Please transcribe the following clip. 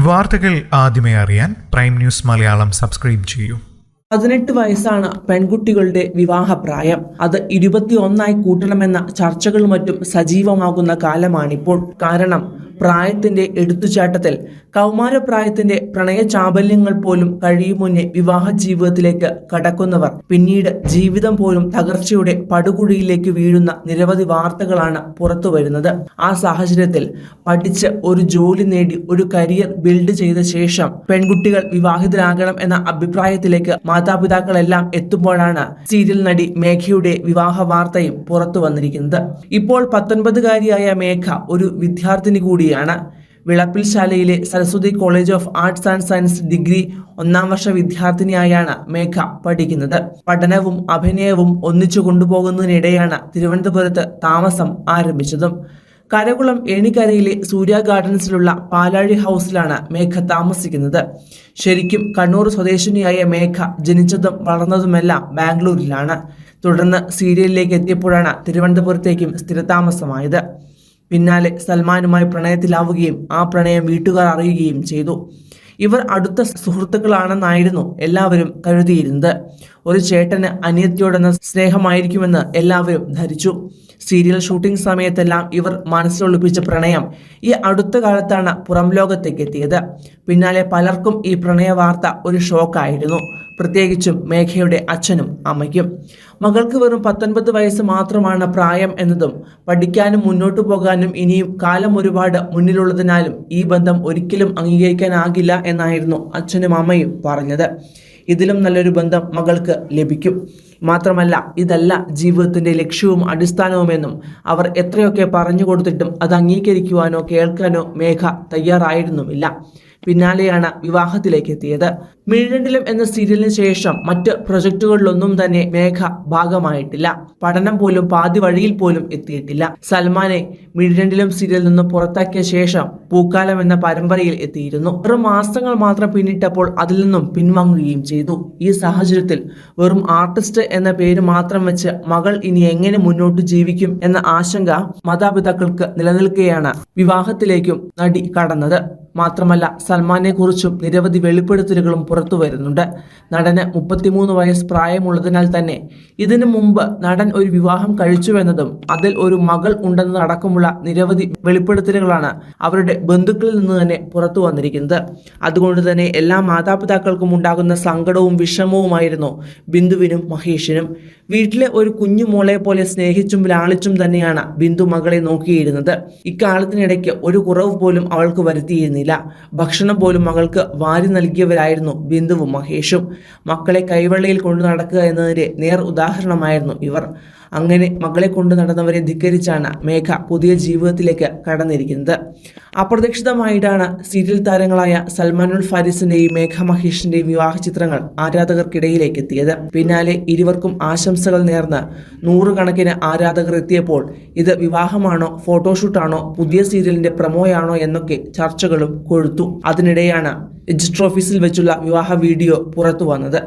വാർത്തകൾ ആദ്യമേ അറിയാൻ പ്രൈം ന്യൂസ് മലയാളം സബ്സ്ക്രൈബ് ചെയ്യൂ. 18 വയസ്സാണ് പെൺകുട്ടികളുടെ വിവാഹപ്രായം. അത് 21 കൂട്ടണമെന്ന ചർച്ചകളും മറ്റും സജീവമാകുന്ന കാലമാണിപ്പോൾ. കാരണം പ്രായത്തിന്റെ എടുത്തുചാട്ടത്തിൽ കൗമാരപ്രായത്തിന്റെ പ്രണയ ചാബല്യങ്ങൾ പോലും കഴിയും മുന്നേ വിവാഹ ജീവിതത്തിലേക്ക് കടക്കുന്നവർ പിന്നീട് ജീവിതം പോലും തകർച്ചയുടെ പടുകുഴിയിലേക്ക് വീഴുന്ന നിരവധി വാർത്തകളാണ് പുറത്തു വരുന്നത്. ആ സാഹചര്യത്തിൽ പഠിച്ച് ഒരു ജോലി നേടി ഒരു കരിയർ ബിൽഡ് ചെയ്ത ശേഷം പെൺകുട്ടികൾ വിവാഹിതരാകണം എന്ന അഭിപ്രായത്തിലേക്ക് മാതാപിതാക്കളെല്ലാം എത്തുമ്പോഴാണ് സീരിയൽ നടി മേഘയുടെ വിവാഹ വാർത്തയും പുറത്തു വന്നിരിക്കുന്നത്. ഇപ്പോൾ 19-കാരിയായ മേഘ ഒരു വിദ്യാർത്ഥിനി കൂടിയാണ്. വിളപ്പിൽ ശാലയിലെ Saraswati college of arts and science degree 1-ാം വർഷ വിദ്യാർത്ഥിനിയായാണ് മേഘ പഠിക്കുന്നത്. പഠനവും അഭിനയവും ഒന്നിച്ചു കൊണ്ടുപോകുന്നതിനിടെയാണ് തിരുവനന്തപുരത്ത് താമസം ആരംഭിച്ചതും. കരകുളം ഏണിക്കരയിലെ സൂര്യ ഗാർഡൻസിലുള്ള പാലാഴി ഹൗസിലാണ് മേഘ താമസിക്കുന്നത്. ശരിക്കും കണ്ണൂർ സ്വദേശിനിയായ മേഘ ജനിച്ചതും വളർന്നതുമെല്ലാം ബാംഗ്ലൂരിലാണ്. തുടർന്ന് സീരിയലിലേക്ക് എത്തിയപ്പോഴാണ് തിരുവനന്തപുരത്തേക്കും സ്ഥിരതാമസമായത്. പിന്നാലെ സൽമാനുമായി പ്രണയത്തിലാവുകയും ആ പ്രണയം വീട്ടുകാർ അറിയുകയും ചെയ്തു. ഇവർ അടുത്ത സുഹൃത്തുക്കളാണെന്നായിരുന്നു എല്ലാവരും കരുതിയിരുന്നത്. ഒരു ചേട്ടന് അനിയത്തിയോടെന്ന സ്നേഹമായിരിക്കുമെന്ന് എല്ലാവരും ധരിച്ചു. സീരിയൽ ഷൂട്ടിംഗ് സമയത്തെല്ലാം ഇവർ മനസ്സിലൊളിപ്പിച്ച പ്രണയം ഈ അടുത്ത കാലത്താണ് പുറം ലോകത്തേക്ക് എത്തിയത്. പിന്നാലെ പലർക്കും ഈ പ്രണയ വാർത്ത ഒരു ഷോക്കായിരുന്നു, പ്രത്യേകിച്ചും മേഘയുടെ അച്ഛനും അമ്മയ്ക്കും. മകൾക്ക് വെറും 19 വയസ്സ് മാത്രമാണ് പ്രായം എന്നതും പഠിക്കാനും മുന്നോട്ടു പോകാനും ഇനിയും കാലം ഒരുപാട് മുന്നിലുള്ളതിനാലും ഈ ബന്ധം ഒരിക്കലും അംഗീകരിക്കാനാകില്ല എന്നായിരുന്നു അച്ഛനും അമ്മയും പറഞ്ഞത്. ഇതിലും നല്ലൊരു ബന്ധം മകൾക്ക് ലഭിക്കും. മാത്രമല്ല, ഇതല്ല ജീവിതത്തിന്റെ ലക്ഷ്യവും അടിസ്ഥാനവുമെന്നും അവർ എത്രയൊക്കെ പറഞ്ഞു കൊടുത്തിട്ടും അത് അംഗീകരിക്കുവാനോ കേൾക്കാനോ മേഘ തയ്യാറായിരുന്നുമില്ല. പിന്നാലെയാണ് വിവാഹത്തിലേക്ക് എത്തിയത്. മിഴിരണ്ടിലും എന്ന സീരിയലിന് ശേഷം മറ്റ് പ്രൊജക്ടുകളിലൊന്നും തന്നെ മേഘ ഭാഗമായിട്ടില്ല. പഠനം പോലും പാതി വഴിയിൽ പോലും എത്തിയിട്ടില്ല. സൽമാനെ മിഴിരണ്ടിലും സീരിയലിൽ നിന്ന് പുറത്താക്കിയ ശേഷം പൂക്കാലം എന്ന പരമ്പരയിൽ എത്തിയിരുന്നു. വെറും മാസങ്ങൾ മാത്രം പിന്നിട്ടപ്പോൾ അതിൽ നിന്നും പിൻവാങ്ങുകയും ചെയ്തു. ഈ സാഹചര്യത്തിൽ വെറും ആർട്ടിസ്റ്റ് എന്ന പേര് മാത്രം വെച്ച് മകൾ ഇനി എങ്ങനെ മുന്നോട്ട് ജീവിക്കും എന്ന ആശങ്ക മാതാപിതാക്കൾക്ക് നിലനിൽക്കെയാണ് വിവാഹത്തിലേക്കും നടി കടന്നത്. മാത്രമല്ല, സൽമാനെ കുറിച്ചും നിരവധി വെളിപ്പെടുത്തലുകളും പുറത്തു വരുന്നുണ്ട്. നടന് 33 വയസ്സ് പ്രായമുള്ളതിനാൽ തന്നെ ഇതിനു മുമ്പ് നടൻ ഒരു വിവാഹം കഴിച്ചുവെന്നതും അതിൽ ഒരു മകൾ ഉണ്ടെന്നതടക്കമുള്ള നിരവധി വെളിപ്പെടുത്തലുകളാണ് അവരുടെ ബന്ധുക്കളിൽ നിന്ന് തന്നെ പുറത്തു വന്നിരിക്കുന്നത്. അതുകൊണ്ട് തന്നെ എല്ലാ മാതാപിതാക്കൾക്കും ഉണ്ടാകുന്ന സങ്കടവും വിഷമവുമായിരുന്നു ബിന്ദുവിനും മഹേഷിനും. വീട്ടിലെ ഒരു കുഞ്ഞു മോളെ പോലെ സ്നേഹിച്ചും ലാളിച്ചും തന്നെയാണ് ബിന്ദു മകളെ നോക്കിയിരുന്നത്. ഇക്കാലത്തിനിടയ്ക്ക് ഒരു കുറവ് പോലും അവൾക്ക് വരുത്തിയിരുന്നില്ല. ഭക്ഷണം പോലും മകൾക്ക് വാരി നൽകിയവരായിരുന്നു ബിന്ദുവും മഹേഷും. മക്കളെ കൈവെള്ളയിൽ കൊണ്ടു നടക്കുക എന്നതിന്റെ നേർ ഉദാഹരണമായിരുന്നു ഇവർ. അങ്ങനെ മകളെ കൊണ്ടു നടന്നവരെ ധിക്കരിച്ചാണ് മേഘ പുതിയ ജീവിതത്തിലേക്ക് കടന്നിരിക്കുന്നത്. അപ്രതീക്ഷിതമായിട്ടാണ് സീരിയൽ താരങ്ങളായ സൽമാനുൽ ഫാരിസിന്റെയും മേഘ മഹേഷിന്റെയും വിവാഹ ചിത്രങ്ങൾ ആരാധകർക്കിടയിലേക്ക് എത്തിയത്. പിന്നാലെ ഇരുവർക്കും ആശംസകൾ നേർന്ന് 100 കണക്കിന് ആരാധകർ എത്തിയപ്പോൾ ഇത് വിവാഹമാണോ, ഫോട്ടോഷൂട്ടാണോ, പുതിയ സീരിയലിന്റെ പ്രമോയാണോ എന്നൊക്കെ ചർച്ചകളും കൊഴുത്തു. അതിനിടെയാണ് എജിസ്ട്രോ ഓഫീസിൽ വെച്ചുള്ള വിവാഹ വീഡിയോ പുറത്തു വന്നത്.